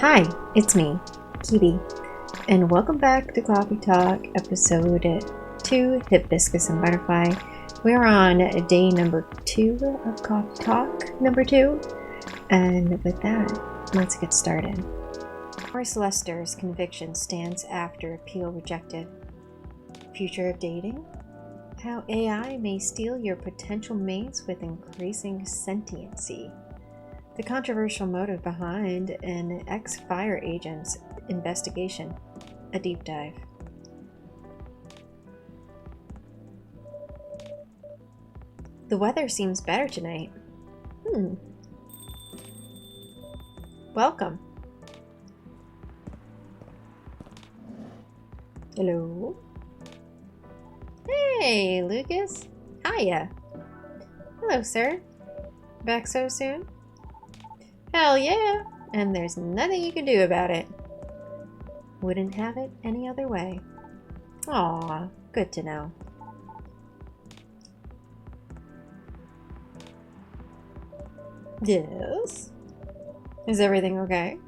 Hi, it's me, Kiwi, and welcome back to Coffee Talk, episode 2, Hibiscus and Butterfly. We're on day number 2 of Coffee Talk number 2, and with that, let's get started. Maurice Lester's conviction stands after appeal rejected. Future of dating? How AI may steal your potential mates with increasing sentiency. The controversial motive behind an ex-fire agent's investigation. A deep dive. The weather seems better tonight. Welcome. Hello? Hey, Lucas. Hiya. Hello, sir. Back so soon? Hell yeah, and there's nothing you can do about it. Wouldn't have it any other way. Aw, good to know. Yes? Is everything okay?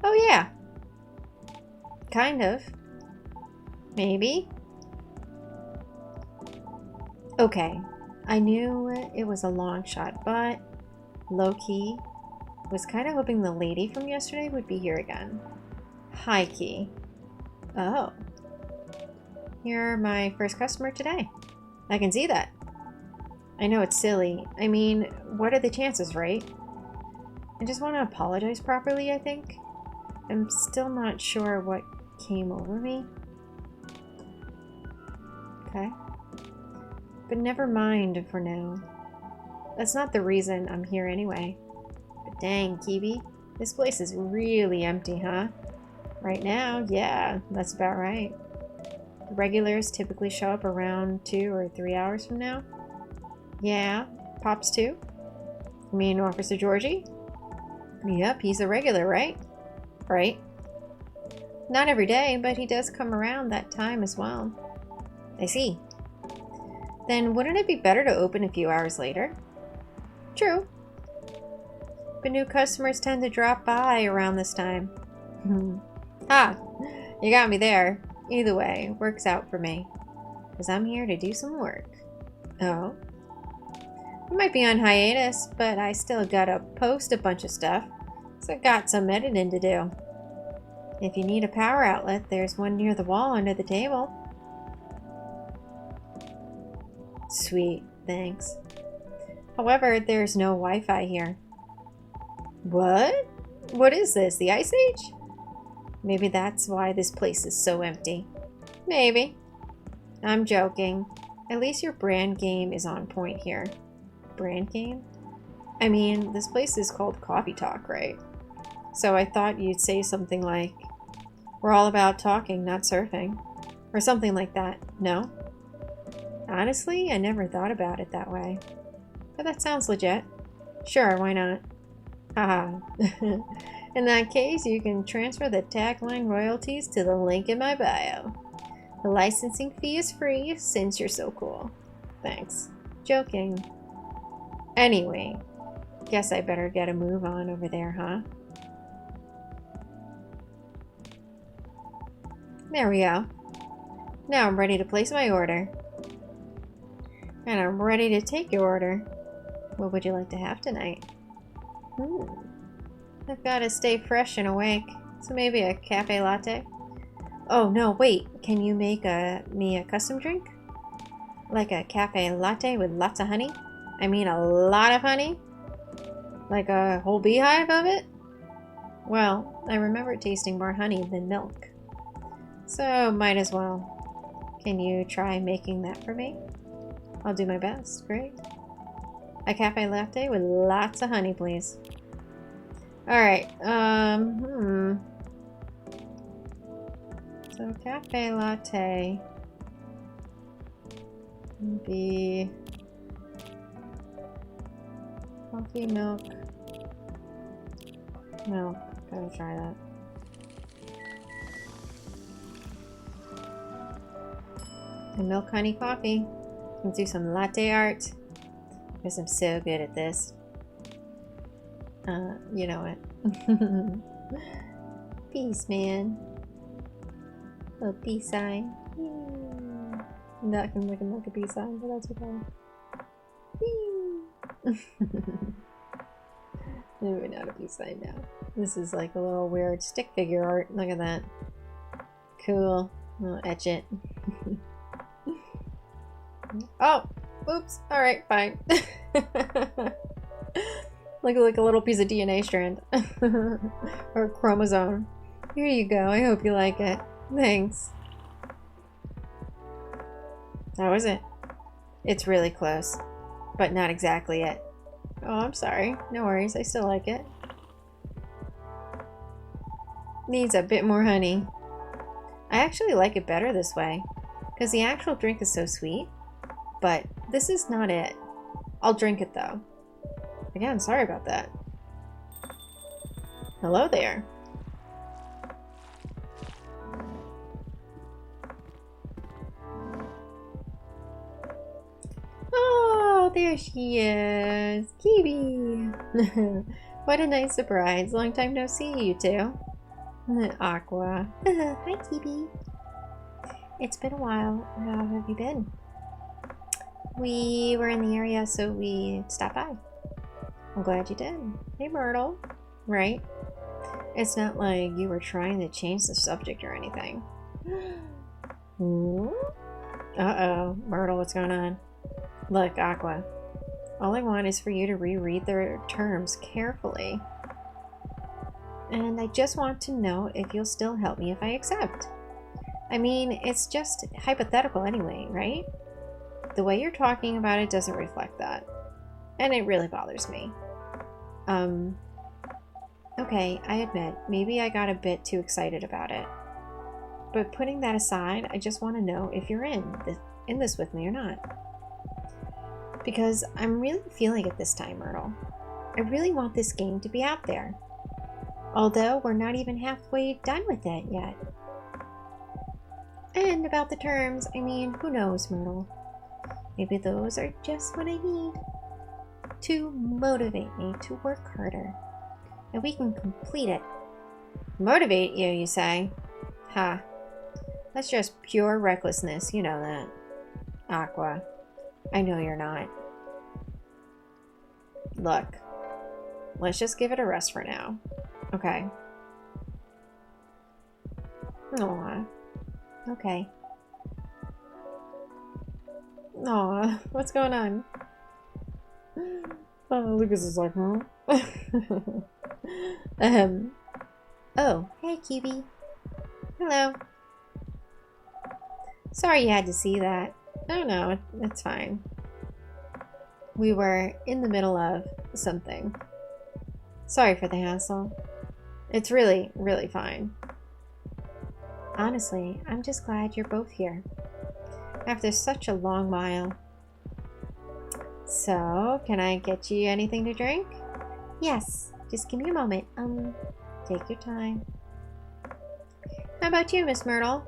Oh yeah. Kind of. Maybe. Okay, I knew it was a long shot, but low-key, was kind of hoping the lady from yesterday would be here again. High-key. Oh. You're my first customer today. I can see that. I know it's silly. I mean, what are the chances, right? I just want to apologize properly, I think. I'm still not sure what came over me. Okay. But never mind for now. That's not the reason I'm here anyway. But dang, Kiwi, this place is really empty, huh? Right now, yeah, that's about right. The regulars typically show up around 2 or 3 hours from now. Yeah, Pops too? You mean Officer Georgie? Yep, he's a regular, right? Right. Not every day, but he does come around that time as well. I see. Then wouldn't it be better to open a few hours later? True. But new customers tend to drop by around this time. Ah, you got me there. Either way, works out for me. Because I'm here to do some work. Oh? I might be on hiatus, but I still gotta post a bunch of stuff. So I got some editing to do. If you need a power outlet, there's one near the wall under the table. Sweet, thanks. However, there's no Wi-Fi here. What? What is this, the Ice Age? Maybe that's why this place is so empty. Maybe. I'm joking. At least your brand game is on point here. Brand game? I mean, this place is called Coffee Talk, right? So I thought you'd say something like, we're all about talking, not surfing. Or something like that. No? Honestly, I never thought about it that way. But that sounds legit. Sure, why not? Haha. In that case, you can transfer the tagline royalties to the link in my bio. The licensing fee is free since you're so cool. Thanks. Joking. Anyway, guess I better get a move on over there, huh? There we go. Now I'm ready to place my order. And I'm ready to take your order. What would you like to have tonight? I've got to stay fresh and awake, so maybe a cafe latte? Oh no, wait, can you make me a custom drink? Like a cafe latte with lots of honey? I mean a lot of honey? Like a whole beehive of it? Well, I remember tasting more honey than milk. So might as well. Can you try making that for me? I'll do my best. Great. A cafe latte with lots of honey, please. Alright, So cafe latte would be coffee, milk. Milk. Gotta try that. And milk honey coffee. Let's do some latte art. Because I'm so good at this. You know it. Peace, man. Little peace sign. That can look like a peace sign, but that's okay. Maybe not a peace sign now. This is like a little weird stick figure art. Look at that. Cool. I'll etch it. Oh! Oops. Alright, fine. Like a little piece of DNA strand. Or chromosome. Here you go. I hope you like it. Thanks. How is it? It's really close. But not exactly it. Oh, I'm sorry. No worries. I still like it. Needs a bit more honey. I actually like it better this way. Because the actual drink is so sweet. But this is not it. I'll drink it though. Again, sorry about that. Hello there. Oh, there she is. Kiwi. What a nice surprise. Long time no see, you two. Aqua. Hi, Kiwi. It's been a while. How have you been? We were in the area, so we stopped by. I'm glad you did. Hey, Myrtle. Right? It's not like you were trying to change the subject or anything. Uh-oh. Myrtle, what's going on? Look, Aqua. All I want is for you to reread their terms carefully. And I just want to know if you'll still help me if I accept. I mean, it's just hypothetical anyway, right? The way you're talking about it doesn't reflect that. And it really bothers me. Okay, I admit, maybe I got a bit too excited about it. But putting that aside, I just want to know if you're in this with me or not. Because I'm really feeling it this time, Myrtle. I really want this game to be out there. Although we're not even halfway done with it yet. And about the terms, I mean, who knows, Myrtle? Maybe those are just what I need to motivate me to work harder. And we can complete it. Motivate you, you say? Ha. That's just pure recklessness, you know that. Aqua. I know you're not. Look. Let's just give it a rest for now. Okay. Aw. Okay. Aw, what's going on? Oh, Lucas is like, huh? Oh, hey, Kiwi. Hello. Sorry you had to see that. Oh, no, it's fine. We were in the middle of something. Sorry for the hassle. It's really, really fine. Honestly, I'm just glad you're both here. After such a long while. So, can I get you anything to drink? Yes, just give me a moment. Take your time. How about you, Miss Myrtle?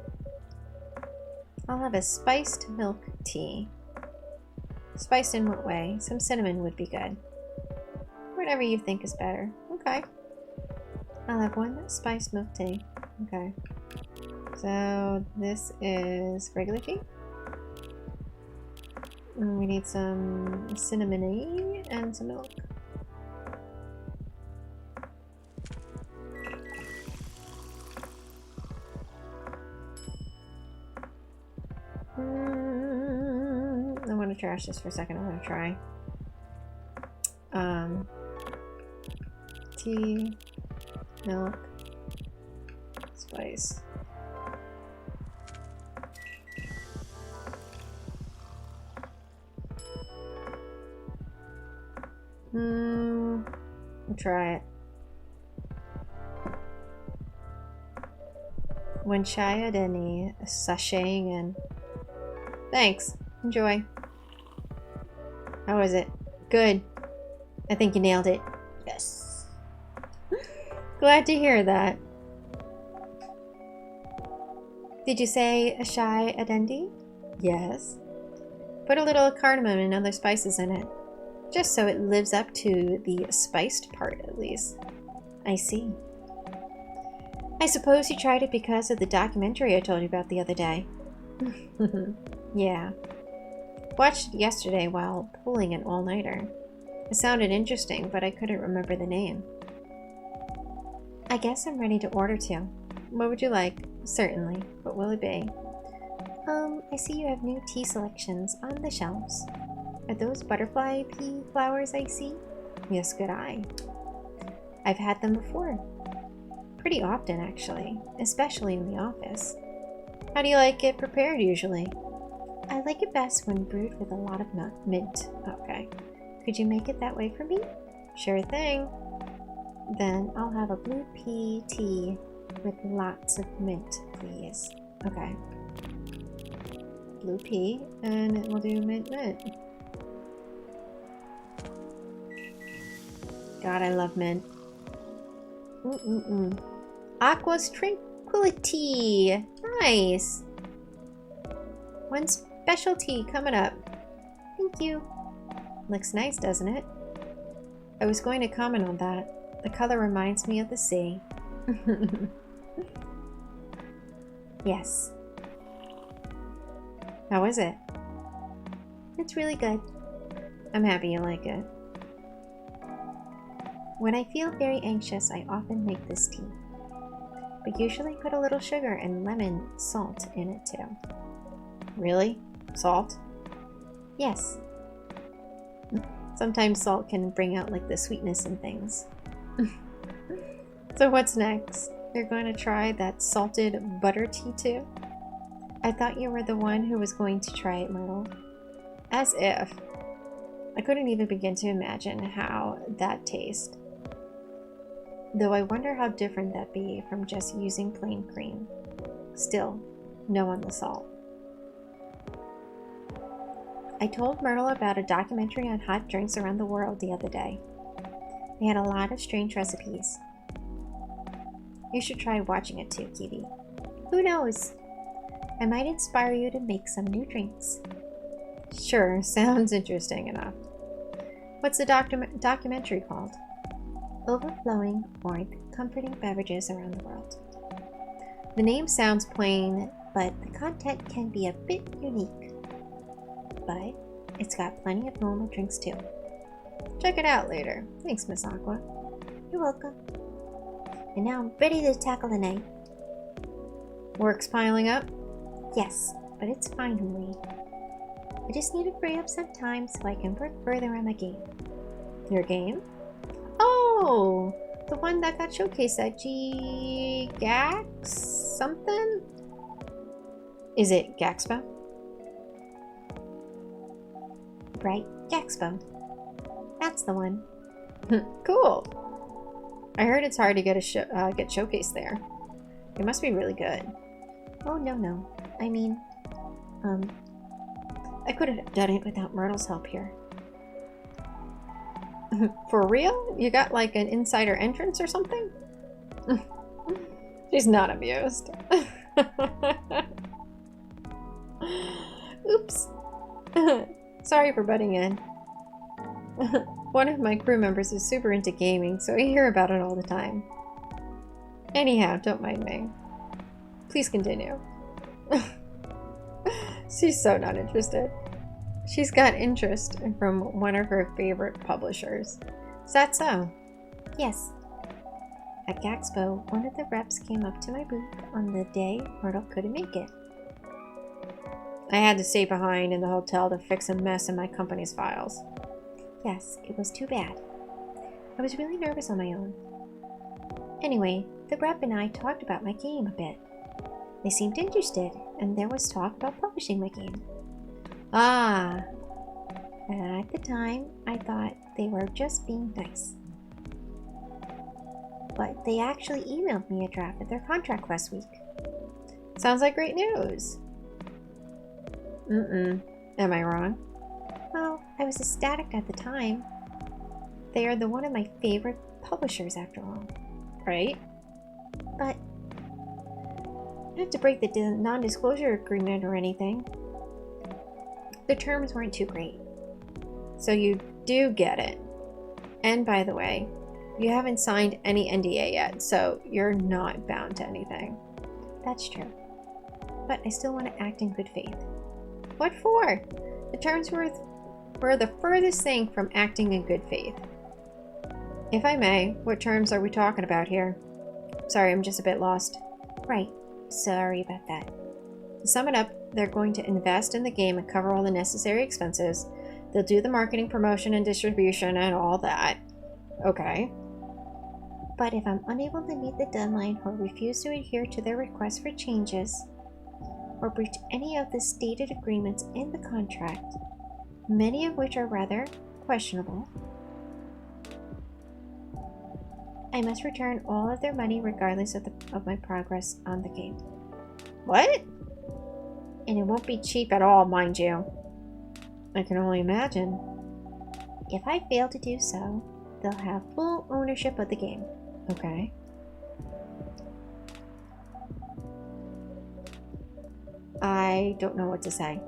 I'll have a spiced milk tea. Spiced in what way? Some cinnamon would be good. Whatever you think is better. Okay. I'll have one spiced milk tea. Okay. So, this is regular tea. And we need some cinnamon-y and some milk. I want to trash this for a second. I want to try. Tea, milk, spice. I'll try it. When Shia Denny sashaying in. Thanks. Enjoy. How was it? Good. I think you nailed it. Yes. Glad to hear that. Did you say Ashai Adendi? Yes. Put a little cardamom and other spices in it. Just so it lives up to the spiced part, at least. I see. I suppose you tried it because of the documentary I told you about the other day. Yeah. Watched it yesterday while pulling an all-nighter. It sounded interesting, but I couldn't remember the name. I guess I'm ready to order too. What would you like? Certainly. What will it be? I see you have new tea selections on the shelves. Are those butterfly pea flowers I see? Yes, good eye. I've had them before. Pretty often, actually. Especially in the office. How do you like it prepared, usually? I like it best when brewed with a lot of mint. Okay. Could you make it that way for me? Sure thing. Then I'll have a blue pea tea with lots of mint, please. Okay. Blue pea, and we'll do mint. God, I love mint. Aqua's Tranquility. Nice. One specialty coming up. Thank you. Looks nice, doesn't it? I was going to comment on that. The color reminds me of the sea. Yes. How is it? It's really good. I'm happy you like it. When I feel very anxious, I often make this tea. But usually put a little sugar and lemon salt in it too. Really? Salt? Yes. Sometimes salt can bring out like the sweetness in things. So what's next? You're going to try that salted butter tea too? I thought you were the one who was going to try it, Myrtle. As if. I couldn't even begin to imagine how that tastes. Though I wonder how different that'd be from just using plain cream. Still, no on the salt. I told Myrtle about a documentary on hot drinks around the world the other day. They had a lot of strange recipes. You should try watching it too, Kiwi. Who knows? I might inspire you to make some new drinks. Sure, sounds interesting enough. What's the documentary called? Overflowing Warmth, Comforting Beverages Around the World. The name sounds plain, but the content can be a bit unique. But it's got plenty of normal drinks too. Check it out later. Thanks, Miss Aqua. You're welcome. And now I'm ready to tackle the night. Work's piling up? Yes, but it's fine, Hooey. I just need to free up some time so I can work further on my game. Your game? Oh! The one that got showcased at Gax something? Is it Gaxpo? Right, Gaxpo. That's the one. Cool. I heard it's hard to get get showcased there. It must be really good. Oh, no. I mean, I couldn't have done it without Myrtle's help here. For real? You got like an insider entrance or something? She's not amused. Oops. Sorry for butting in. One of my crew members is super into gaming, so I hear about it all the time. Anyhow, don't mind me. Please continue. She's so not interested. She's got interest from one of her favorite publishers. Is that so? Yes. At Gaxpo, one of the reps came up to my booth on the day Myrtle couldn't make it. I had to stay behind in the hotel to fix a mess in my company's files. Yes, it was too bad. I was really nervous on my own. Anyway, the rep and I talked about my game a bit. They seemed interested, and there was talk about publishing my game. Ah, at the time, I thought they were just being nice. But they actually emailed me a draft of their contract last week. Sounds like great news. Am I wrong? Well, I was ecstatic at the time. They are one of my favorite publishers after all. Right? But I have to break the non-disclosure agreement or anything. The terms weren't too great. So you do get it. And by the way, You haven't signed any NDA yet, so you're not bound to anything. That's true. But I still want to act in good faith. What for? The terms were the furthest thing from acting in good faith. If I may, what terms are we talking about here? Sorry, I'm just a bit lost. Right. Sorry about that. To sum it up, they're going to invest in the game and cover all the necessary expenses. They'll do the marketing, promotion, and distribution and all that. Okay. But if I'm unable to meet the deadline or refuse to adhere to their request for changes, or breach any of the stated agreements in the contract, many of which are rather questionable, I must return all of their money regardless of my progress on the game. What? And it won't be cheap at all, mind you. I can only imagine. If I fail to do so, they'll have full ownership of the game. Okay. I don't know what to say.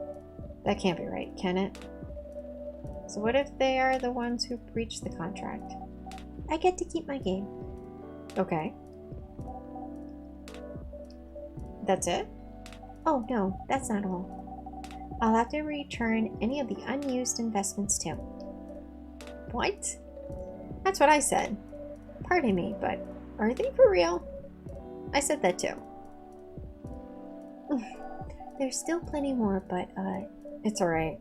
That can't be right, can it? So what if they are the ones who breached the contract? I get to keep my game. Okay. That's it? Oh no, that's not all. I'll have to return any of the unused investments too. What? That's what I said. Pardon me, but are they for real? I said that too. There's still plenty more, but it's alright.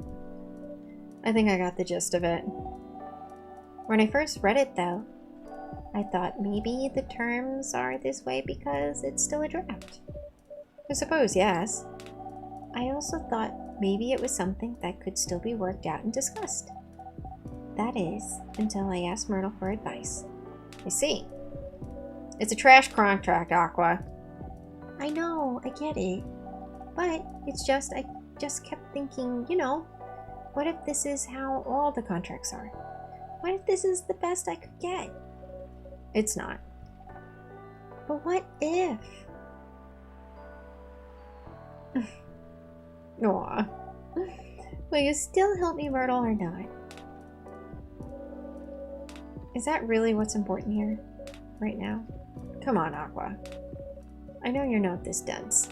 I think I got the gist of it. When I first read it though, I thought maybe the terms are this way because it's still a draft. I suppose, yes. I also thought maybe it was something that could still be worked out and discussed. That is, until I asked Myrtle for advice. I see. It's a trash contract, Aqua. I know, I get it. But it's just, I just kept thinking, you know, what if this is how all the contracts are? What if this is the best I could get? It's not. But what if? Aw. Will you still help me, Myrtle, or not? Is that really what's important here? Right now? Come on, Aqua. I know you're not this dense.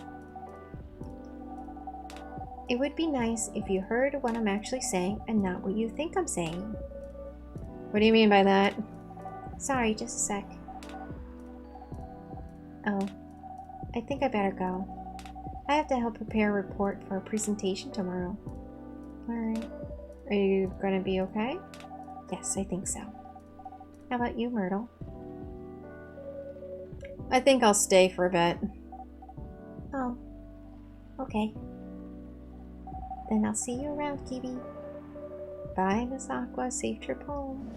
It would be nice if you heard what I'm actually saying and not what you think I'm saying. What do you mean by that? Sorry, just a sec. Oh, I think I better go. I have to help prepare a report for a presentation tomorrow. Alright. Are you gonna be okay? Yes, I think so. How about you, Myrtle? I think I'll stay for a bit. Oh, okay. Then I'll see you around, Kiwi. Bye, Miss Aqua. Safe trip home.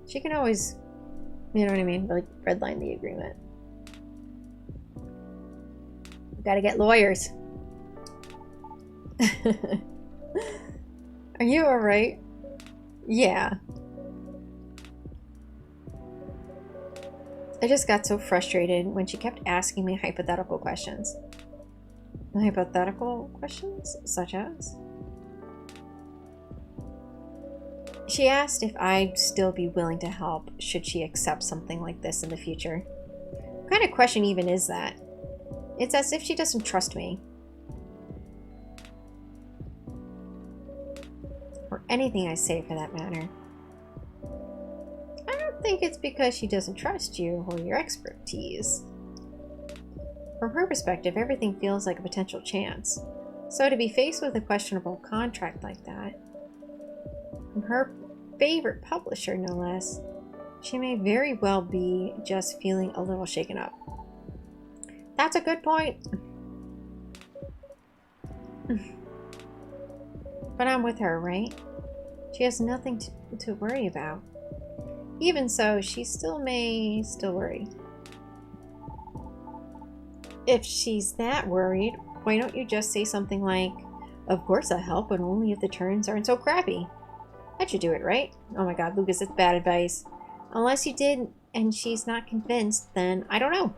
She can always, you know what I mean, like redline the agreement. Gotta get lawyers. Are you alright? Yeah. I just got so frustrated when she kept asking me hypothetical questions. Hypothetical questions? Such as? She asked if I'd still be willing to help should she accept something like this in the future. What kind of question even is that? It's as if she doesn't trust me. Or anything I say for that matter. I don't think it's because she doesn't trust you or your expertise. From her perspective, everything feels like a potential chance. So to be faced with a questionable contract like that, from her favorite publisher no less, she may very well be just feeling a little shaken up. That's a good point. But I'm with her, right? She has nothing to worry about. Even so, she may still worry. If she's that worried, why don't you just say something like, "Of course I'll help, but only if the terms aren't so crappy." That should do it, right? Oh my god, Lucas, it's bad advice. Unless you did and she's not convinced, then I don't know.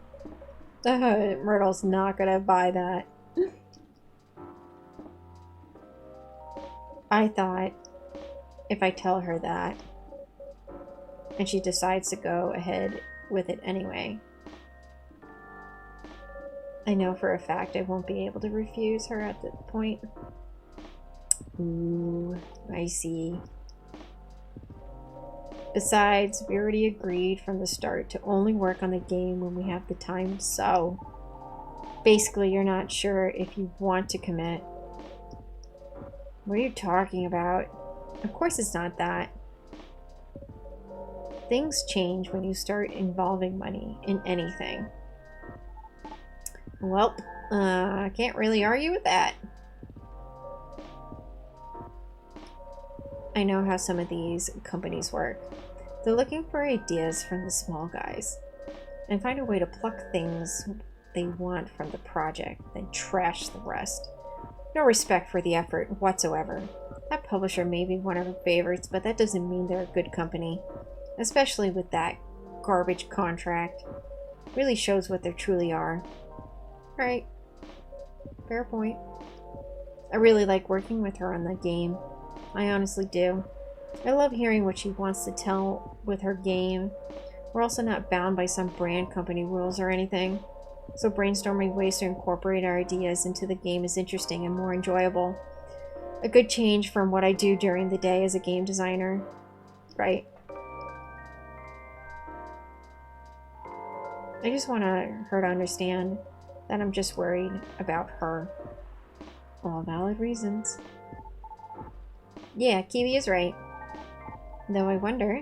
Myrtle's not gonna buy that. I thought if I tell her that and she decides to go ahead with it anyway, I know for a fact I won't be able to refuse her at that point. Ooh, I see. Besides, we already agreed from the start to only work on the game when we have the time, so basically you're not sure if you want to commit. What are you talking about? Of course it's not that. Things change when you start involving money in anything. Well, I can't really argue with that. I know how some of these companies work. They're looking for ideas from the small guys and find a way to pluck things they want from the project, then trash the rest. No respect for the effort whatsoever. That publisher may be one of our favorites, but that doesn't mean they're a good company. Especially with that garbage contract. Really shows what they truly are. Right. Fair point. I really like working with her on the game. I honestly do. I love hearing what she wants to tell with her game. We're also not bound by some brand company rules or anything. So brainstorming ways to incorporate our ideas into the game is interesting and more enjoyable. A good change from what I do during the day as a game designer. Right. I just want her to understand that I'm just worried about her. All valid reasons. Yeah, Kiwi is right. Though I wonder,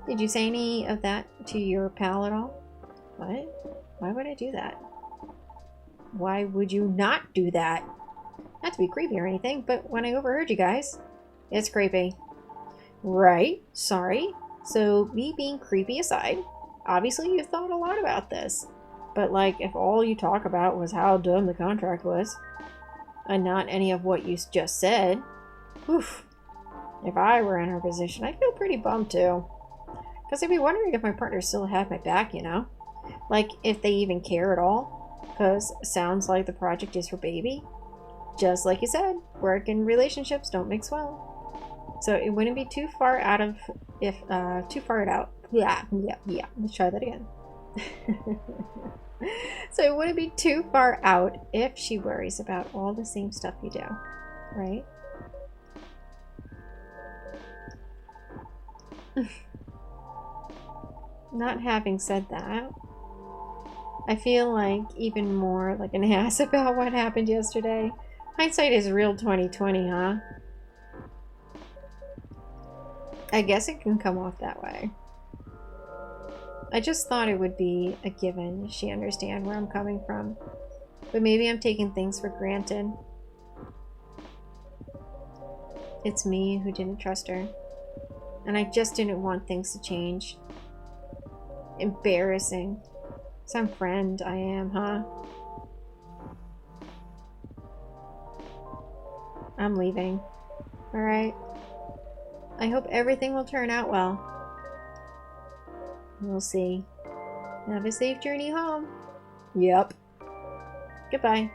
did you say any of that to your pal at all? What? Why would I do that? Why would you not do that? Not to be creepy or anything, but when I overheard you guys, it's creepy. Right, sorry. So me being creepy aside, obviously you've thought a lot about this. But like, if all you talk about was how dumb the contract was, and not any of what you just said, oof. If I were in her position, I'd feel pretty bummed too. Because I'd be wondering if my partner still had my back, you know? Like, if they even care at all. Because it sounds like the project is her baby. Just like you said, work and relationships don't mix well. So it wouldn't be too far out of, too far out. Yeah, let's try that again. So it wouldn't be too far out if she worries about all the same stuff you do, right? Not having said that, I feel like even more like an ass about what happened yesterday. Hindsight is real 2020, huh? I guess it can come off that way. I just thought it would be a given she understand where I'm coming from. But maybe I'm taking things for granted. It's me who didn't trust her. And I just didn't want things to change. Embarrassing. Some friend I am, huh? I'm leaving. Alright. I hope everything will turn out well. We'll see. Have a safe journey home. Yep. Goodbye.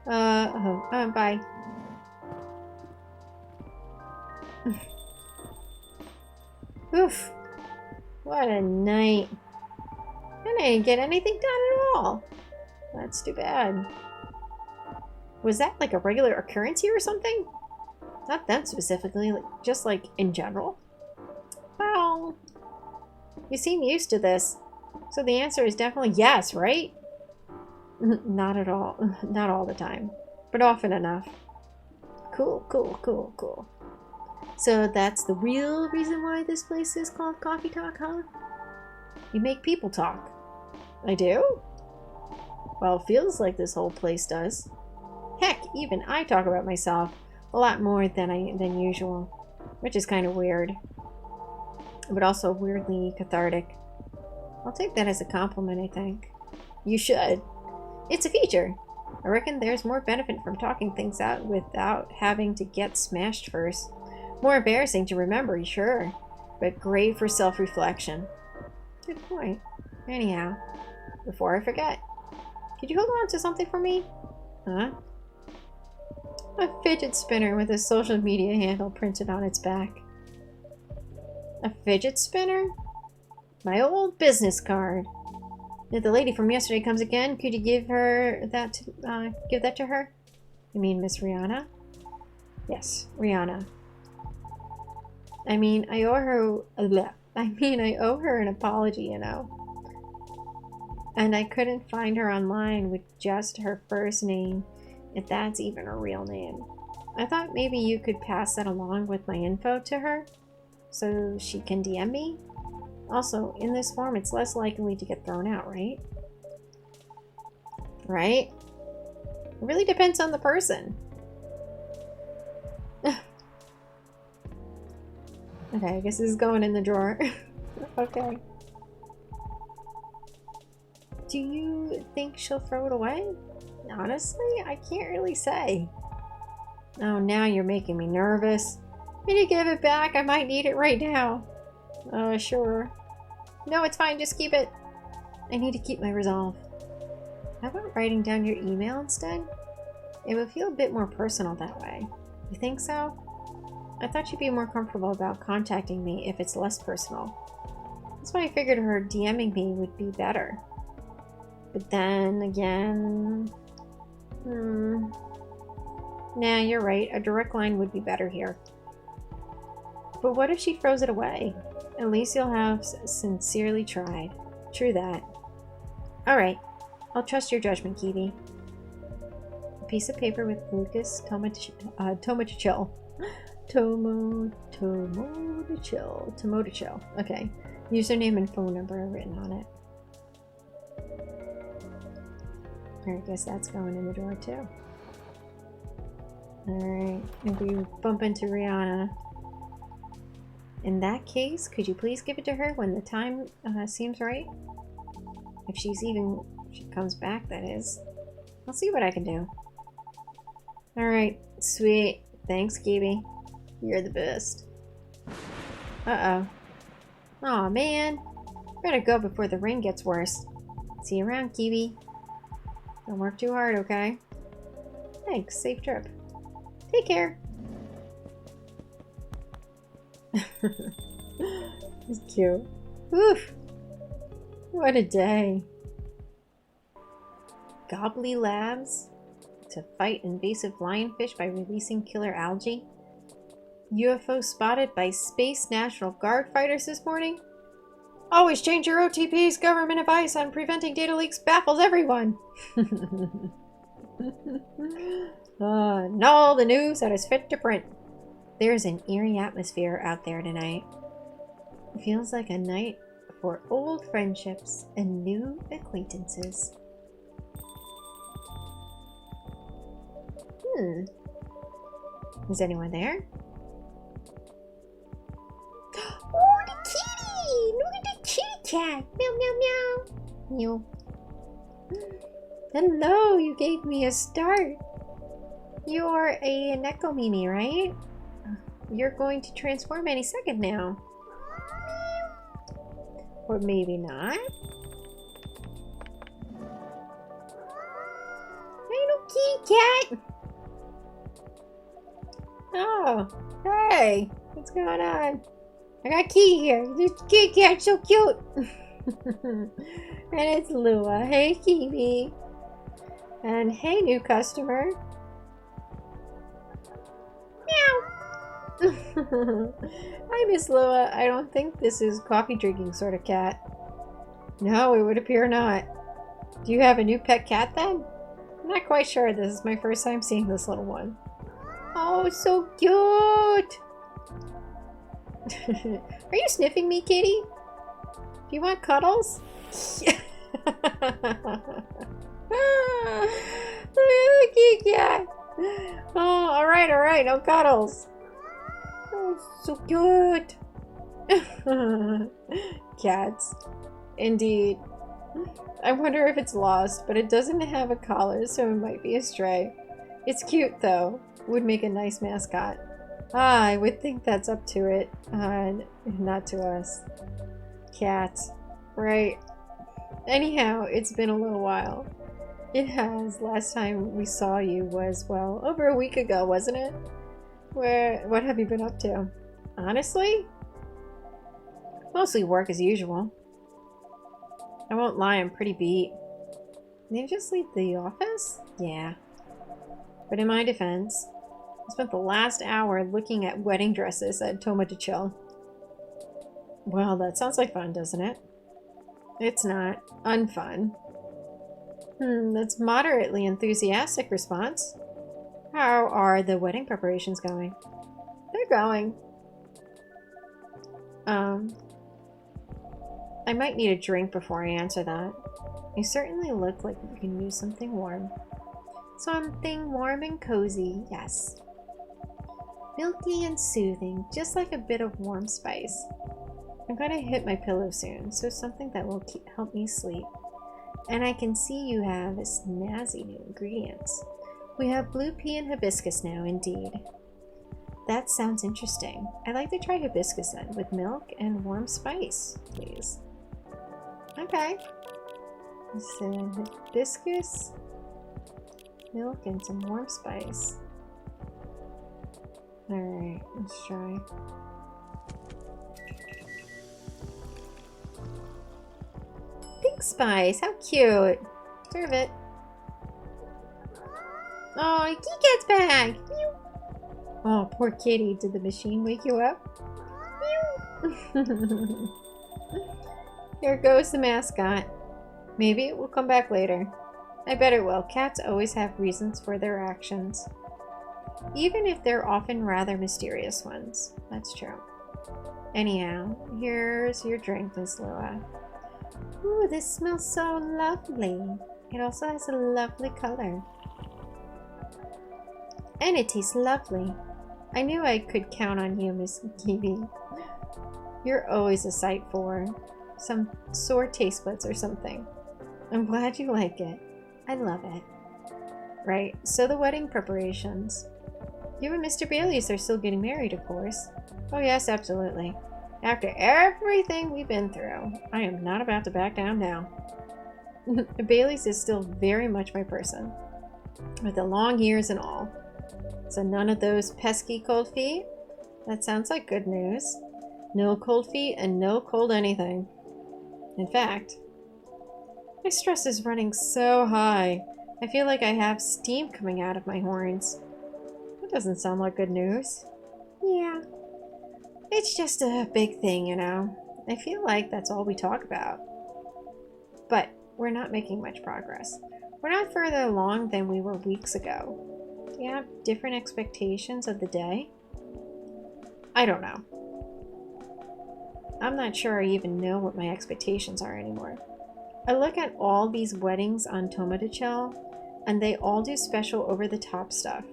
Bye. Oof. What a night. And I didn't get anything done at all. That's too bad. Was that like a regular occurrence here or something? Not them specifically, like, just like in general. Well, you seem used to this. So the answer is definitely yes, right? Not at all. Not all the time. But often enough. Cool. So that's the real reason why this place is called Coffee Talk, huh? You make people talk. I do? Well, it feels like this whole place does. Heck, even I talk about myself a lot more than usual, which is kind of weird, but also weirdly cathartic. I'll take that as a compliment, I think. You should. It's a feature. I reckon there's more benefit from talking things out without having to get smashed first. More embarrassing to remember, sure, but great for self-reflection. Good point. Anyhow, before I forget, could you hold on to something for me? Huh? A fidget spinner with a social media handle printed on its back. A fidget spinner? My old business card. If the lady from yesterday comes again, could you give that to her? You mean Miss Rihanna? Yes, Rihanna. I mean, I owe her an apology, you know. And I couldn't find her online with just her first name, if that's even her real name. I thought maybe you could pass that along with my info to her, so she can DM me. Also, in this form, it's less likely to get thrown out, right? Right? It really depends on the person. Okay, I guess this is going in the drawer. Okay. Do you think she'll throw it away? Honestly, I can't really say. Oh, now you're making me nervous. Can you give it back? I might need it right now. Oh, sure. No, it's fine. Just keep it. I need to keep my resolve. How about writing down your email instead? It would feel a bit more personal that way. You think so? I thought you'd be more comfortable about contacting me if it's less personal. That's why I figured her DMing me would be better. But then again... Nah, you're right. A direct line would be better here. But what if she throws it away? At least you'll have sincerely tried. True that. Alright. I'll trust your judgment, Kiwi. A piece of paper with Lucas Tomodachill. Tomodachill. Okay. Username and phone number are written on it. I guess that's going in the drawer too. Alright. If we bump into Rihanna. In that case, could you please give it to her when the time seems right? If she comes back, that is. I'll see what I can do. Alright. Sweet. Thanks, Kiwi. You're the best. Uh-oh. Aw, man. Better go before the rain gets worse. See you around, Kiwi. Don't work too hard, okay? Thanks. Safe trip. Take care. It's cute. Oof. What a day. Gobbly Labs to fight invasive lionfish by releasing killer algae. UFO spotted by Space National Guard fighters this morning. Always change your OTPs. Government advice on preventing data leaks baffles everyone. And all the news that is fit to print. There's an eerie atmosphere out there tonight. It feels like a night for old friendships and new acquaintances. Is anyone there? Oh, the kitty! Look at the kitty cat! Meow, meow, meow. Meow. Hello, you gave me a start. You're a Nekomimi, right? You're going to transform any second now. Or maybe not. Little kitty cat! Oh, hey! What's going on? I got Key here. This kitty cat's so cute! And it's Lua. Hey, Kiwi. And hey, new customer. Meow! Hi, Miss Lua. I don't think this is coffee drinking sort of cat. No, it would appear not. Do you have a new pet cat then? I'm not quite sure. This is my first time seeing this little one. Oh, so cute! Are you sniffing me, kitty? Do you want cuddles? Cute cat. Oh, alright, no cuddles. Oh, so cute. Cats. Indeed. I wonder if it's lost, but it doesn't have a collar, so it might be a stray. It's cute, though. Would make a nice mascot. Ah, I would think that's up to it. Not to us. Cats. Right. Anyhow, it's been a little while. It has. Last time we saw you was, well, over a week ago, wasn't it? What have you been up to? Honestly? Mostly work as usual. I won't lie, I'm pretty beat. Did you just leave the office? Yeah. But in my defense, I spent the last hour looking at wedding dresses at Toma de Chill. Well, that sounds like fun, doesn't it? It's not. Unfun. That's moderately enthusiastic response. How are the wedding preparations going? They're going. I might need a drink before I answer that. You certainly look like you can use something warm. Something warm and cozy, yes. Milky and soothing, just like a bit of warm spice. I'm going to hit my pillow soon, so something that will help me sleep. And I can see you have snazzy new ingredients. We have blue pea and hibiscus now, indeed. That sounds interesting. I'd like to try hibiscus then, with milk and warm spice, please. Okay. So, hibiscus, milk, and some warm spice. Alright, let's try. Pink spice, how cute. Serve it. Oh, he gets back. Oh, poor kitty. Did the machine wake you up? Here goes the mascot. Maybe it will come back later. I bet it will. Cats always have reasons for their actions. Even if they're often rather mysterious ones. That's true. Anyhow, here's your drink, Miss Lua. Ooh, this smells so lovely. It also has a lovely color. And it tastes lovely. I knew I could count on you, Miss Kiwi. You're always a sight for some sore taste buds or something. I'm glad you like it. I love it. Right, so the wedding preparations. You and Mr. Bailey's are still getting married, of course. Oh yes, absolutely. After everything we've been through, I am not about to back down now. Bailey's is still very much my person. With the long years and all. So none of those pesky cold feet? That sounds like good news. No cold feet and no cold anything. In fact, my stress is running so high. I feel like I have steam coming out of my horns. That doesn't sound like good news. Yeah. It's just a big thing, you know. I feel like that's all we talk about. But we're not making much progress. We're not further along than we were weeks ago. Do you have different expectations of the day? I don't know. I'm not sure I even know what my expectations are anymore. I look at all these weddings on Toma de Chill, and they all do special over-the-top stuff.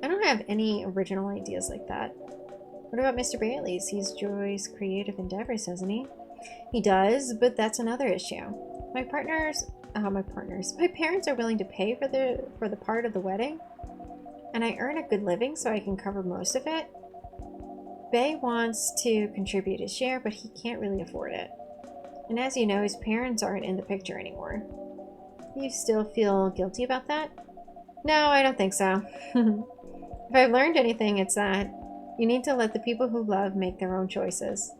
I don't have any original ideas like that. What about Mr. Bailey's? He's Joy's creative endeavors, doesn't he? He does, but that's another issue. My parents are willing to pay for the part of the wedding, and I earn a good living so I can cover most of it. Bay wants to contribute his share, but he can't really afford it. And as you know, his parents aren't in the picture anymore. Do you still feel guilty about that? No, I don't think so. If I've learned anything, it's that you need to let the people who love make their own choices.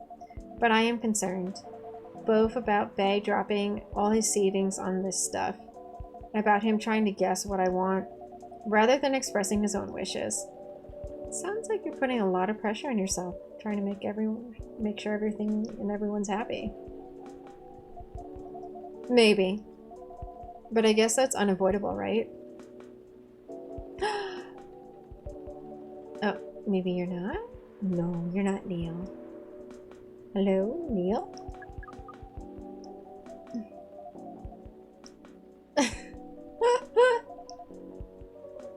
But I am concerned, both about Bay dropping all his savings on this stuff, and about him trying to guess what I want, rather than expressing his own wishes. It sounds like you're putting a lot of pressure on yourself, trying to make sure everything and everyone's happy. Maybe. But I guess that's unavoidable, right? Oh, maybe you're not? No, you're not Neil. Hello, Neil?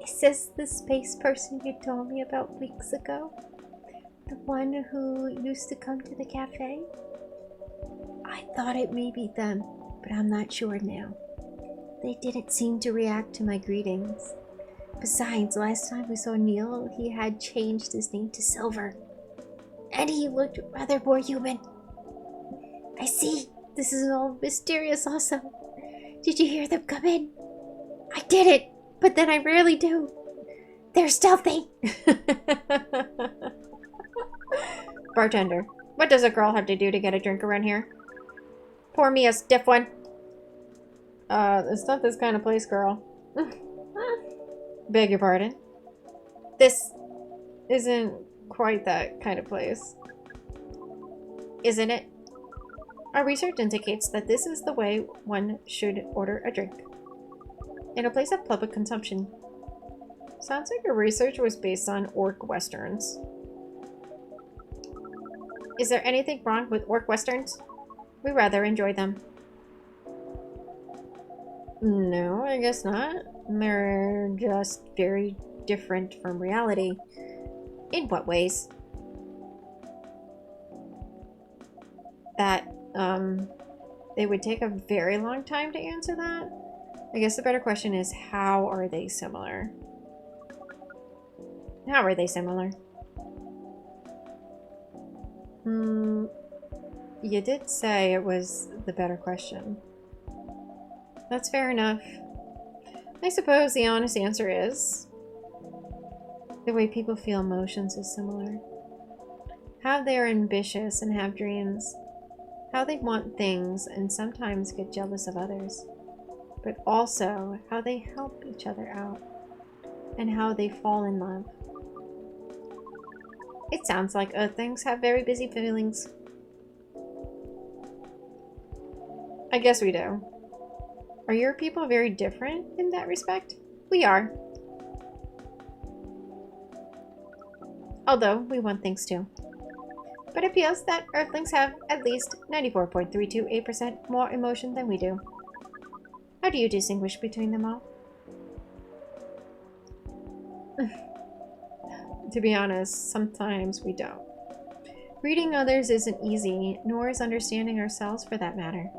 Is this the space person you told me about weeks ago? The one who used to come to the cafe? I thought it may be them, but I'm not sure now. They didn't seem to react to my greetings. Besides, last time we saw Neil, he had changed his name to Silver. And he looked rather more human. I see. This is all mysterious also. Did you hear them come in? I did it, but then I rarely do. They're stealthy. Bartender, what does a girl have to do to get a drink around here? Pour me a stiff one. It's not this kind of place, girl. Beg your pardon? This isn't quite that kind of place. Isn't it? Our research indicates that this is the way one should order a drink. In a place of public consumption. Sounds like your research was based on orc westerns. Is there anything wrong with orc westerns? We rather enjoy them. No, I guess not. They're just very different from reality. In what ways? That, it would take a very long time to answer that. I guess the better question is, how are they similar? How are they similar? You did say it was the better question. That's fair enough. I suppose the honest answer is the way people feel emotions is similar. How they're ambitious and have dreams. How they want things and sometimes get jealous of others. But also how they help each other out. And how they fall in love. It sounds like Earthlings have very busy feelings. I guess we do. Are your people very different in that respect? We are. Although, we want things too. But it feels that Earthlings have at least 94.328% more emotion than we do. How do you distinguish between them all? To be honest, sometimes we don't. Reading others isn't easy, nor is understanding ourselves for that matter.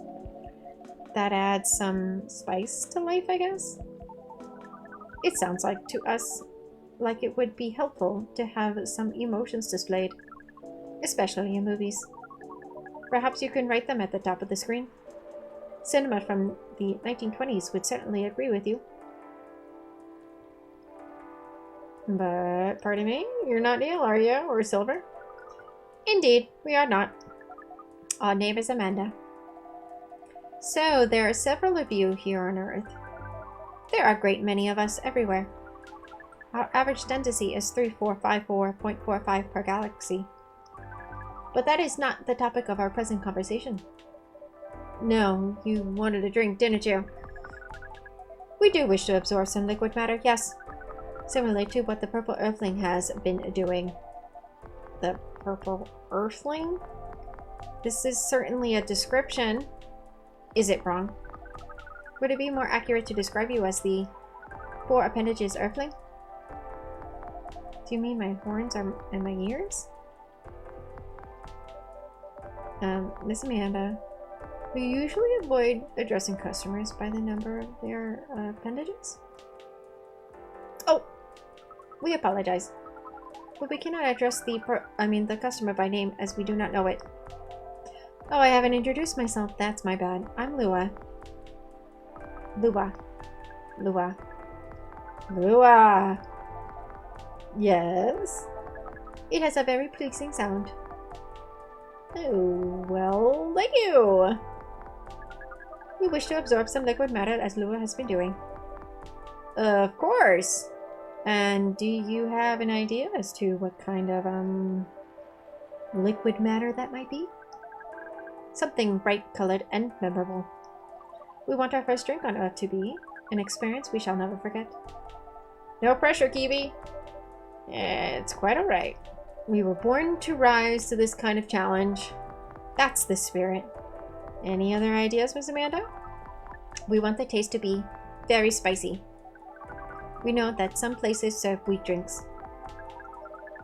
That adds some spice to life, I guess? It sounds like to us like it would be helpful to have some emotions displayed, especially in movies. Perhaps you can write them at the top of the screen. Cinema from the 1920s would certainly agree with you. But, pardon me, you're not Neil, are you? Or Silver? Indeed, we are not. Our name is Amanda. So, there are several of you here on Earth. There are a great many of us everywhere. Our average density is 3454.45 per galaxy. But that is not the topic of our present conversation. No, you wanted a drink, didn't you? We do wish to absorb some liquid matter, yes. Similarly to what the Purple Earthling has been doing. The Purple Earthling? This is certainly a description. Is it wrong? Would it be more accurate to describe you as the four appendages Earthling? Do you mean my horns and my ears? Miss Amanda, we usually avoid addressing customers by the number of their appendages. Oh, we apologize, but we cannot address the customer by name as we do not know it. Oh, I haven't introduced myself. That's my bad. I'm Lua. Lua. Yes? It has a very pleasing sound. Oh, well, thank you. We wish to absorb some liquid matter as Lua has been doing. Of course. And do you have an idea as to what kind of, liquid matter that might be? Something bright-colored and memorable. We want our first drink on Earth to be an experience we shall never forget. No pressure, Kiwi. It's quite alright. We were born to rise to this kind of challenge. That's the spirit. Any other ideas, Miss Amanda? We want the taste to be very spicy. We know that some places serve weak drinks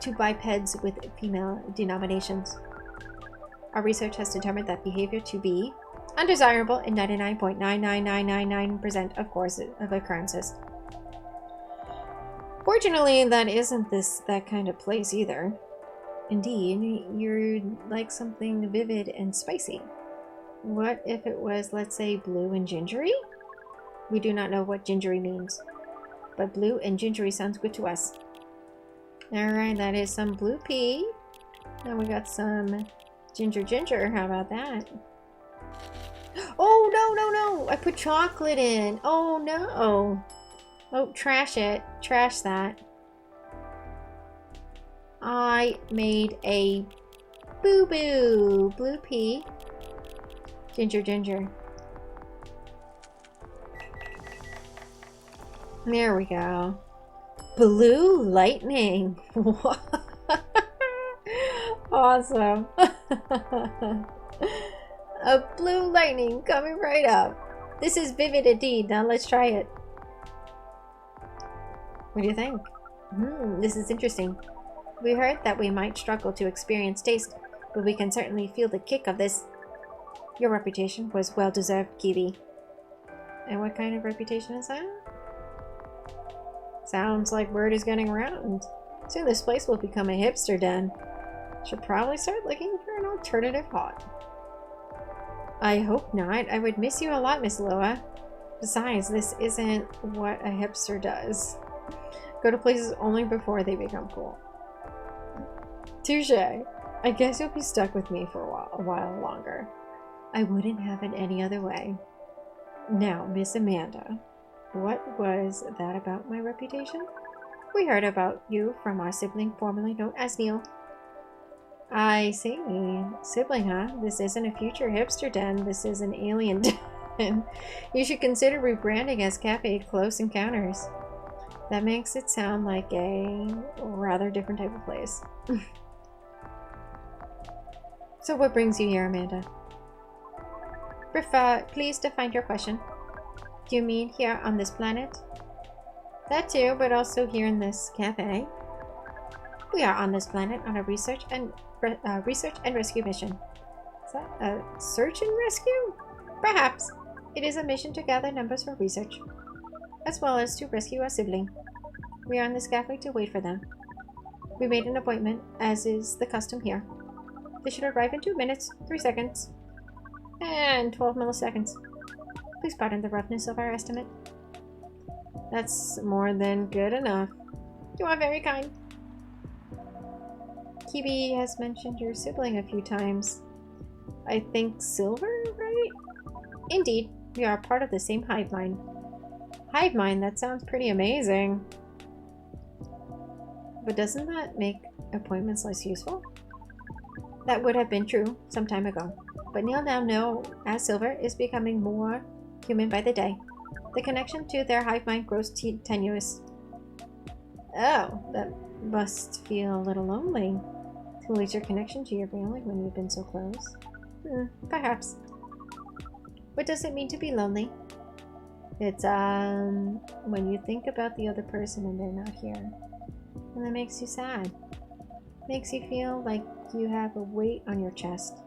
to bipeds with female denominations. Our research has determined that behavior to be undesirable in 99.99999% of occurrences. Fortunately, that isn't that kind of place either. Indeed, you're like something vivid and spicy. What if it was, let's say, blue and gingery? We do not know what gingery means, but blue and gingery sounds good to us. Alright, that is some blue pea. Now we got some ginger. How about that? Oh, no! I put chocolate in. Oh, no. Oh, trash it. Trash that. I made a boo-boo. Blue pea. Ginger. There we go. Blue lightning. Awesome. A blue lightning coming right up. This is vivid indeed. Now let's try it. What do you think? This is interesting. We heard that we might struggle to experience taste, but we can certainly feel the kick of this. Your reputation was well deserved, Kiwi. And what kind of reputation is that? Sounds like word is getting around. Soon this place will become a hipster den. Should probably start looking for an alternative haunt. I hope not. I would miss you a lot, Miss Loa. Besides, this isn't what a hipster does. Go to places only before they become cool. Touche. I guess you'll be stuck with me for a while longer. I wouldn't have it any other way. Now, Miss Amanda, what was that about my reputation? We heard about you from our sibling formerly known as Neil. I see. Sibling, huh? This isn't a future hipster den. This is an alien den. You should consider rebranding as Cafe Close Encounters. That makes it sound like a rather different type of place. So what brings you here, Amanda? Please define your question. Do you mean here on this planet? That too, but also here in this cafe. We are on this planet on a research and rescue mission. Is that a search and rescue? Perhaps. It is a mission to gather numbers for research, as well as to rescue a sibling. We are on this cafe to wait for them. We made an appointment, as is the custom here. They should arrive in 2 minutes, 3 seconds, and 12 milliseconds. Please pardon the roughness of our estimate. That's more than good enough. You are very kind. Kibi has mentioned your sibling a few times. I think Silver, right? Indeed, we are part of the same hive mind. Hive mind? That sounds pretty amazing. But doesn't that make appointments less useful? That would have been true some time ago. But Neil now knows as Silver is becoming more human by the day. The connection to their hive mind grows tenuous. Oh, that must feel a little lonely. To lose your connection to your family when you've been so close. Perhaps. What does it mean to be lonely? It's, when you think about the other person and they're not here. And that makes you sad. Makes you feel like you have a weight on your chest.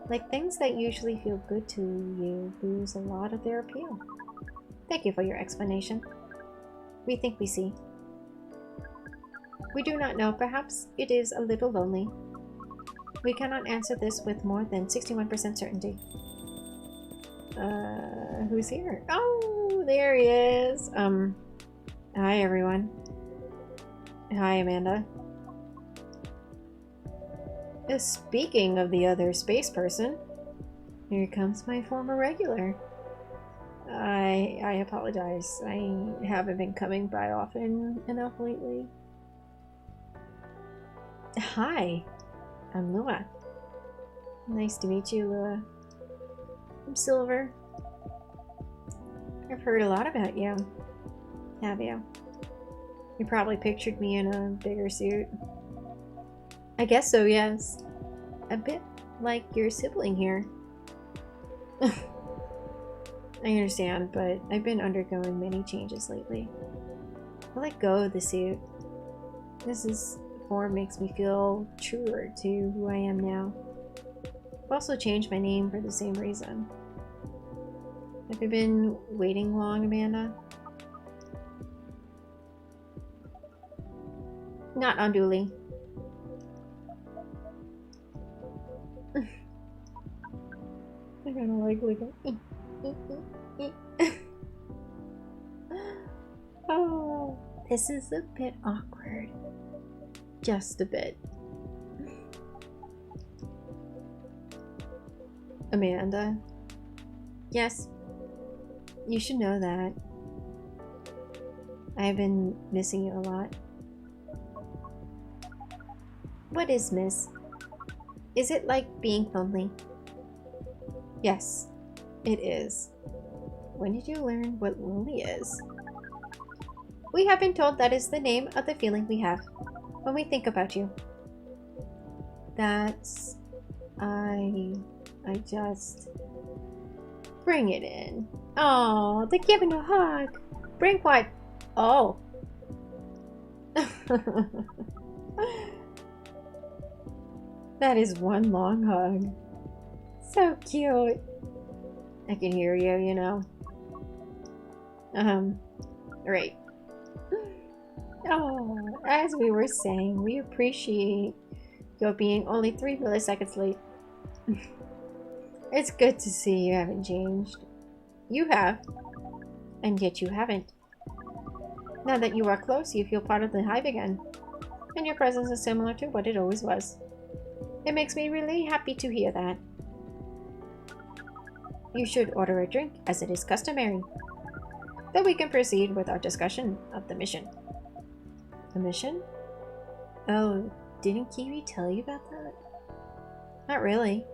Like things that usually feel good to you lose a lot of their appeal. Thank you for your explanation. We think we see. We do not know. Perhaps it is a little lonely. We cannot answer this with more than 61% certainty. Who's here? Oh, there he is. Hi everyone. Hi Amanda. Speaking of the other space person, here comes my former regular. I apologize. I haven't been coming by often enough lately. Hi, I'm Lua. Nice to meet you, Lua. I'm Silver. I've heard a lot about you. Have you? You probably pictured me in a bigger suit. I guess so, yes. A bit like your sibling here. I understand, but I've been undergoing many changes lately. I let go of the suit. This form makes me feel truer to who I am now. I've also changed my name for the same reason. Have you been waiting long, Amanda? Not unduly. I kind of like This is a bit awkward. Just a bit. Amanda. Yes. You should know that. I've been missing you a lot. What is miss? Is it like being lonely? Yes, it is. When did you learn what lonely is? We have been told that is the name of the feeling we have when we think about you. That's... I just... Bring it in. Oh, they're giving a hug. Bring what? Oh. That is one long hug. So cute. I can hear you, you know. Right. Oh, as we were saying, we appreciate your being only 3 milliseconds late. It's good to see you haven't changed. You have. And yet you haven't. Now that you are close, you feel part of the hive again. And your presence is similar to what it always was. It makes me really happy to hear that. You should order a drink, as it is customary. Then we can proceed with our discussion of the mission. The mission? Oh, didn't Kiwi tell you about that? Not really.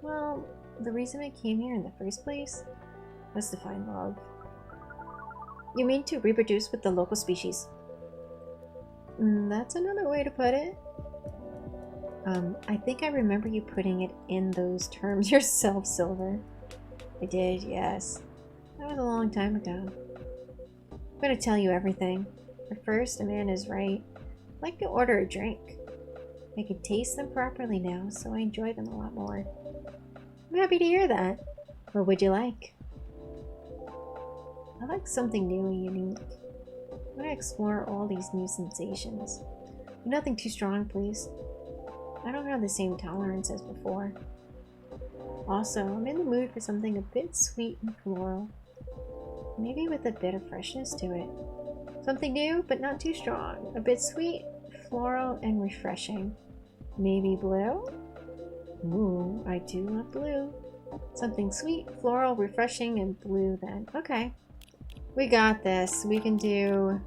Well, the reason I came here in the first place was to find love. You mean to reproduce with the local species? That's another way to put it. I think I remember you putting it in those terms yourself, Silver. I did, yes. That was a long time ago. I'm gonna tell you everything. But first, Amanda's right. I'd like to order a drink. I can taste them properly now, so I enjoy them a lot more. I'm happy to hear that. What would you like? I like something new and unique. I want to explore all these new sensations. Nothing too strong, please. I don't have the same tolerance as before. Also, I'm in the mood for something a bit sweet and floral. Maybe with a bit of freshness to it. Something new, but not too strong. A bit sweet, floral, and refreshing. Maybe blue? Ooh, I do love blue. Something sweet, floral, refreshing, and blue then. Okay. We got this. We can do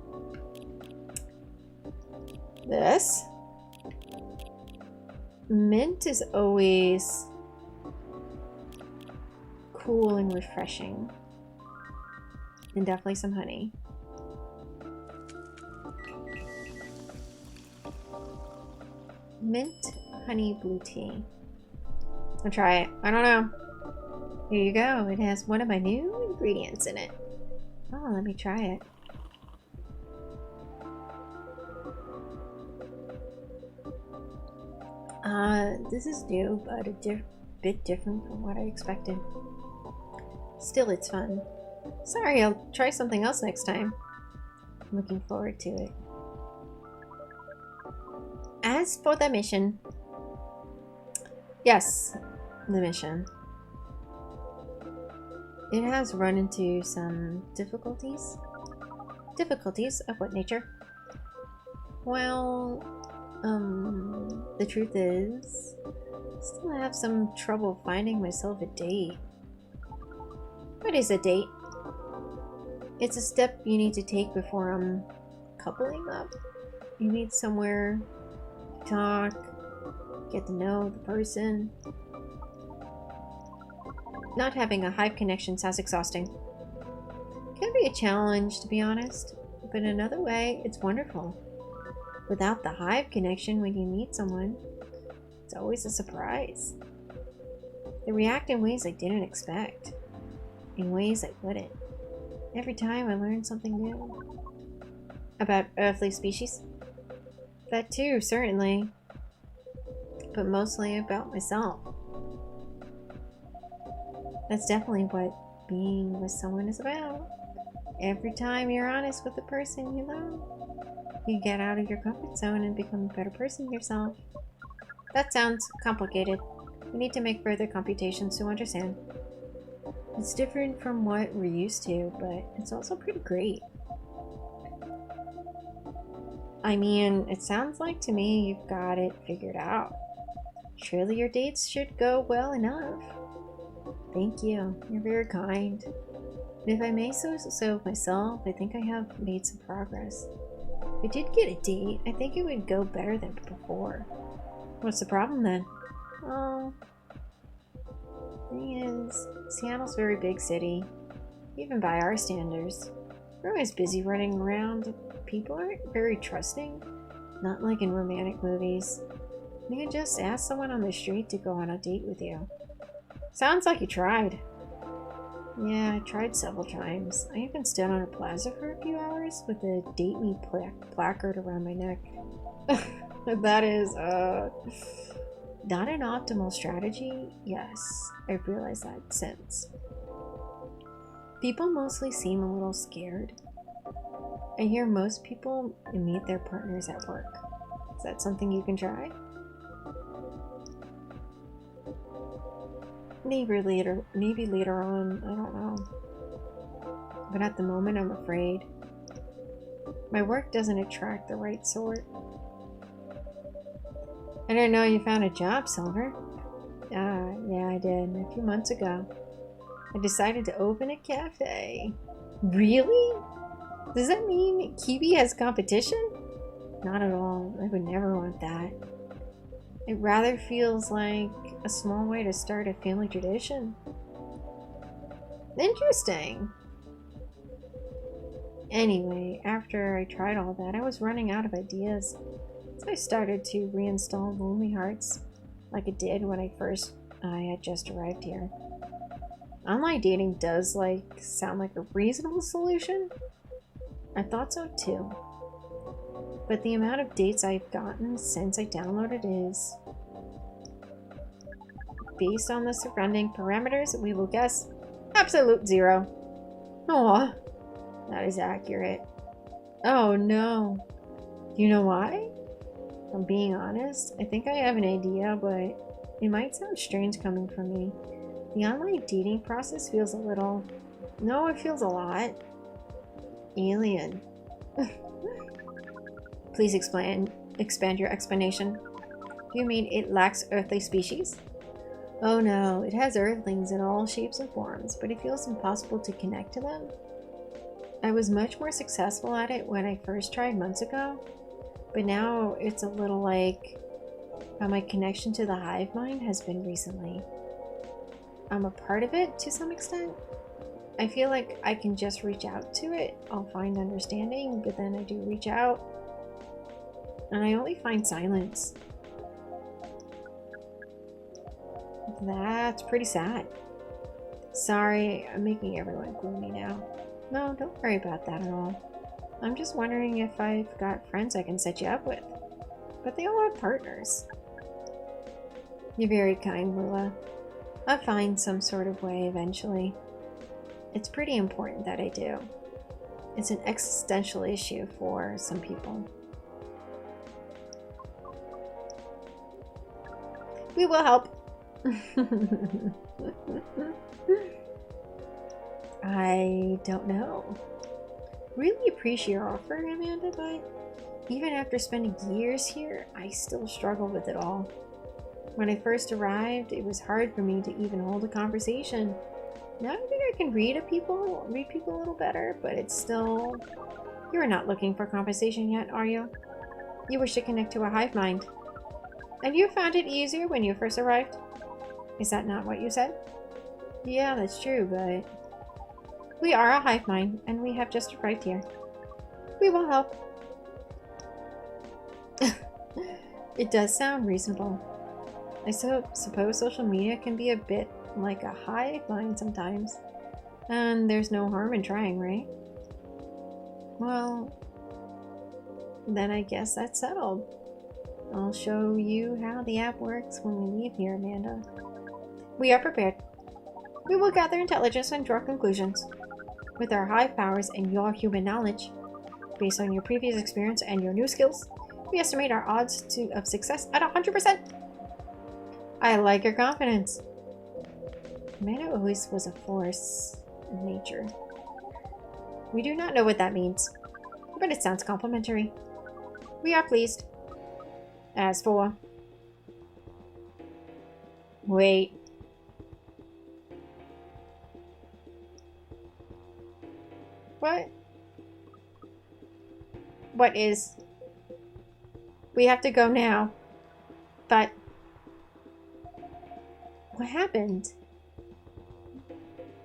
this. Mint is always cool and refreshing. And definitely some honey. Mint, honey, blue tea. I'll try it. I don't know. Here you go. It has one of my new ingredients in it. Oh, let me try it. This is new, but a bit different from what I expected. Still, it's fun. Sorry, I'll try something else next time. I'm looking forward to it. As for the mission... Yes, the mission. It has run into some difficulties. Difficulties of what nature? Well, the truth is, I still have some trouble finding myself a date. What is a date? It's a step you need to take before coupling up. You need somewhere to talk, get to know the person. Not having a hive connection sounds exhausting. It can be a challenge, to be honest, but in another way, it's wonderful. Without the hive connection, when you meet someone, it's always a surprise. They react in ways I didn't expect, in ways I wouldn't. Every time I learn something new. About earthly species? That too, certainly. But mostly about myself. That's definitely what being with someone is about. Every time you're honest with the person you love, you get out of your comfort zone and become a better person yourself. That sounds complicated. We need to make further computations to understand. It's different from what we're used to, but it's also pretty great. I mean, it sounds like to me you've got it figured out. Surely your dates should go well enough. Thank you. You're very kind. And if I may so myself, I think I have made some progress. If I did get a date, I think it would go better than before. What's the problem then? Oh, thing is, Seattle's a very big city, even by our standards. We're always busy running around. People aren't very trusting, not like in romantic movies. You can just ask someone on the street to go on a date with you. Sounds like you tried. Yeah, I tried several times. I even stood on a plaza for a few hours with a date me placard around my neck. That is, not an optimal strategy. Yes, I've realized that since. People mostly seem a little scared. I hear most people meet their partners at work. Is that something you can try? Maybe later on, I don't know. But at the moment, I'm afraid. My work doesn't attract the right sort. I didn't know you found a job, Silver. Yeah, I did. A few months ago. I decided to open a cafe. Really? Does that mean Kiwi has competition? Not at all. I would never want that. It rather feels like a small way to start a family tradition. Interesting. Anyway, after I tried all that, I was running out of ideas. So I started to reinstall Lonely Hearts, like it did when I had just arrived here. Online dating does sound like a reasonable solution. I thought so too. But the amount of dates I've gotten since I downloaded is, based on the surrounding parameters, we will guess absolute 0. Aw, that is accurate. Oh no. Do you know why? If I'm being honest, I think I have an idea, but it might sound strange coming from me. The online dating process feels a little... No, it feels a lot alien. Please expand your explanation. Do you mean it lacks earthly species? Oh no, it has earthlings in all shapes and forms, but it feels impossible to connect to them. I was much more successful at it when I first tried months ago, but now it's a little like how my connection to the hive mind has been recently. I'm a part of it to some extent. I feel like I can just reach out to it. I'll find understanding, but then I do reach out, and I only find silence. That's pretty sad. Sorry, I'm making everyone gloomy now. No, don't worry about that at all. I'm just wondering if I've got friends I can set you up with. But they all have partners. You're very kind, Lula. I'll find some sort of way eventually. It's pretty important that I do. It's an existential issue for some people. We will help. I don't know. Really appreciate your offer, Amanda, but even after spending years here, I still struggle with it all. When I first arrived, it was hard for me to even hold a conversation. Now I think I can read people a little better, but it's still... You're not looking for conversation yet, are you? You wish to connect to a hive mind. And you found it easier when you first arrived? Is that not what you said? Yeah, that's true, but... We are a hive mind, and we have just arrived here. We will help. It does sound reasonable. I suppose social media can be a bit like a hive mind sometimes. And there's no harm in trying, right? Well, then I guess that's settled. I'll show you how the app works when we leave here, Amanda. We are prepared. We will gather intelligence and draw conclusions. With our hive powers and your human knowledge, based on your previous experience and your new skills, we estimate our odds of success at 100%. I like your confidence. Amanda always was a force of nature. We do not know what that means, but it sounds complimentary. We are pleased. As for... Wait. What? What is... We have to go now. But... What happened?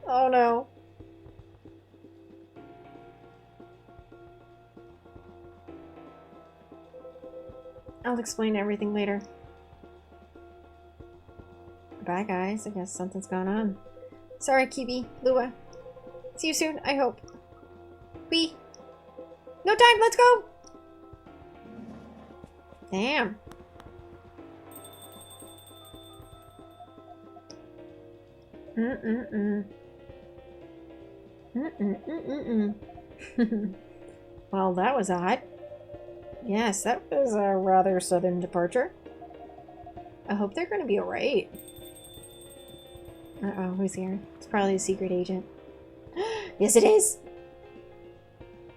Oh no. I'll explain everything later. Bye guys, I guess something's going on. Sorry, Kibi, Lua. See you soon, I hope. No time, let's go! Damn. Well, that was odd. Yes, that was a rather sudden departure. I hope they're going to be alright. Uh-oh, who's here? It's probably a secret agent. Yes, it is!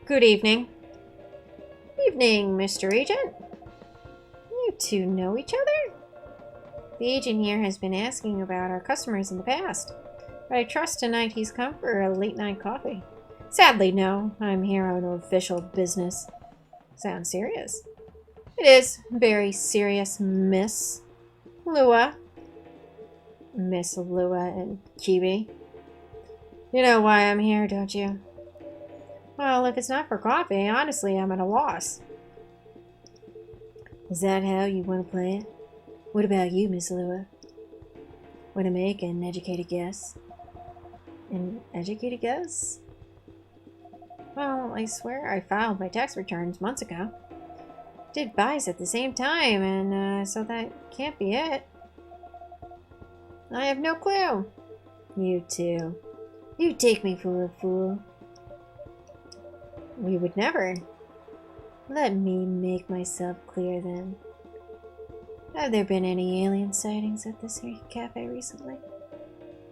Good evening. Evening, Mr. Agent. You two know each other? The agent here has been asking about our customers in the past, but I trust tonight he's come for a late-night coffee. Sadly, no. I'm here on official business. Sounds serious. It is very serious, Miss Lua. Miss Lua and Kibi. You know why I'm here, don't you? Well, if it's not for coffee, honestly, I'm at a loss. Is that how you want to play it? What about you, Miss Lua? Want to make an educated guess? An educated guess? Well, I swear I filed my tax returns months ago. Did buys at the same time, and so that can't be it. I have no clue. You two. You take me for a fool. We would never. Let me make myself clear then. Have there been any alien sightings at this cafe recently?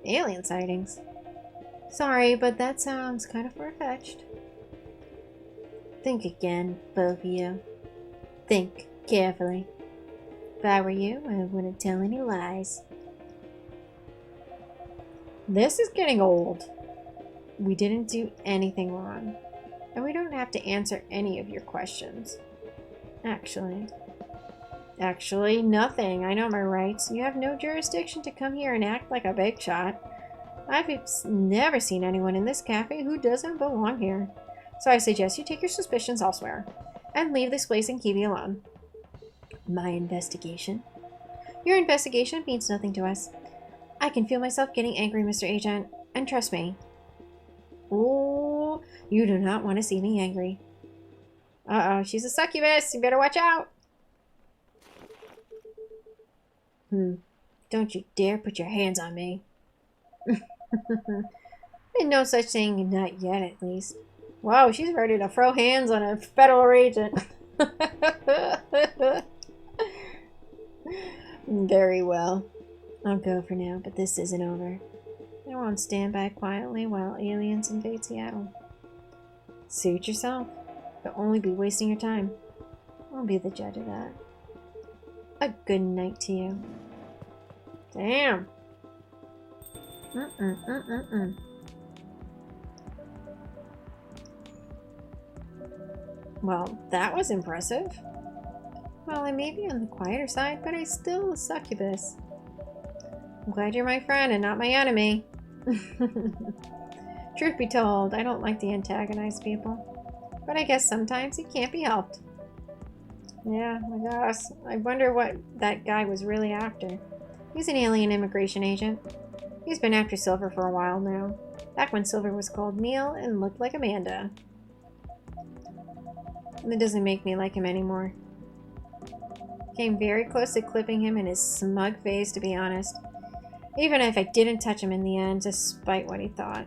Alien sightings? Sorry, but that sounds kind of far-fetched. Think again, both of you. Think carefully. If I were you, I wouldn't tell any lies. This is getting old. We didn't do anything wrong. And we don't have to answer any of your questions. Actually, nothing. I know my rights. You have no jurisdiction to come here and act like a big shot. I've never seen anyone in this cafe who doesn't belong here. So I suggest you take your suspicions elsewhere and leave this place and Kibi alone. My investigation? Your investigation means nothing to us. I can feel myself getting angry, Mr. Agent, and trust me. Oh, you do not want to see me angry. Uh-oh, she's a succubus. You better watch out. Don't you dare put your hands on me. No such thing, not yet at least. Wow, she's ready to throw hands on a federal agent. Very well. I'll go for now, but this isn't over. I won't stand by quietly while aliens invade Seattle. Suit yourself. You'll only be wasting your time. I'll be the judge of that. A good night to you. Damn. Well, that was impressive. Well, I may be on the quieter side, but I'm still a succubus. I'm glad you're my friend and not my enemy. Truth be told, I don't like to antagonize people. But I guess sometimes it can't be helped. Yeah, I guess. I wonder what that guy was really after. He's an alien immigration agent. He's been after Silver for a while now. Back when Silver was called Neil and looked like Amanda. That doesn't make me like him anymore. Came very close to clipping him in his smug face, to be honest. Even if I didn't touch him in the end, despite what he thought.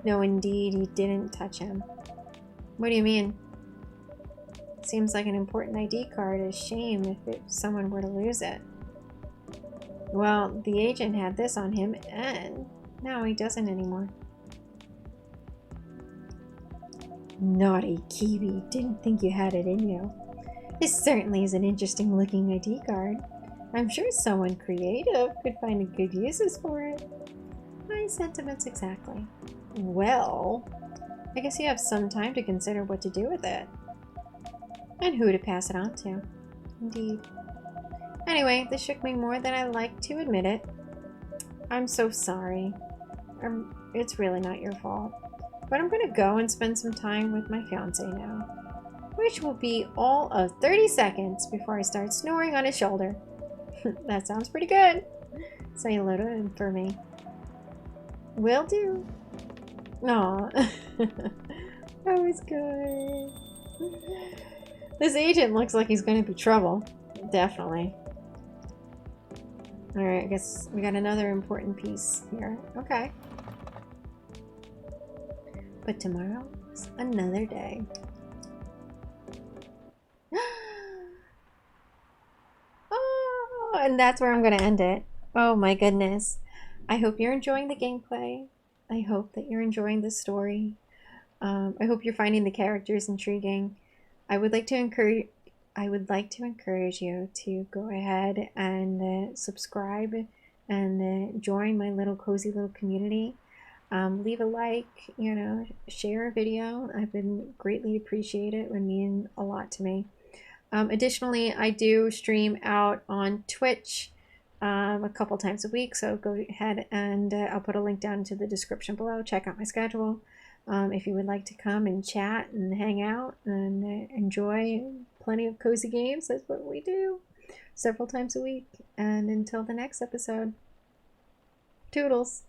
No, indeed, he didn't touch him. What do you mean? Seems like an important ID card. A shame if someone were to lose it. Well, the agent had this on him, and now he doesn't anymore. Naughty Kiwi, didn't think you had it in you. This certainly is an interesting looking ID card. I'm sure someone creative could find good uses for it. My sentiments exactly. Well, I guess you have some time to consider what to do with it. And who to pass it on to. Indeed. Anyway, this shook me more than I like to admit it. I'm so sorry. It's really not your fault. But I'm gonna go and spend some time with my fiance now. Which will be all of 30 seconds before I start snoring on his shoulder. That sounds pretty good. Say hello to him for me. Will do. Aw. That was good. This agent looks like he's gonna be trouble. Definitely. Alright, I guess we got another important piece here. Okay. But tomorrow is another day. Oh, and that's where I'm going to end it. Oh my goodness. I hope you're enjoying the gameplay. I hope that you're enjoying the story. I hope you're finding the characters intriguing. I would like to encourage you to go ahead and subscribe and join my little cozy little community. Leave a like, share a video. I've been greatly appreciated. It would mean a lot to me. Additionally, I do stream out on Twitch a couple times a week, so go ahead and I'll put a link down into the description below. Check out my schedule. If you would like to come and chat and hang out and enjoy plenty of cozy games, that's what we do several times a week. And until the next episode, toodles.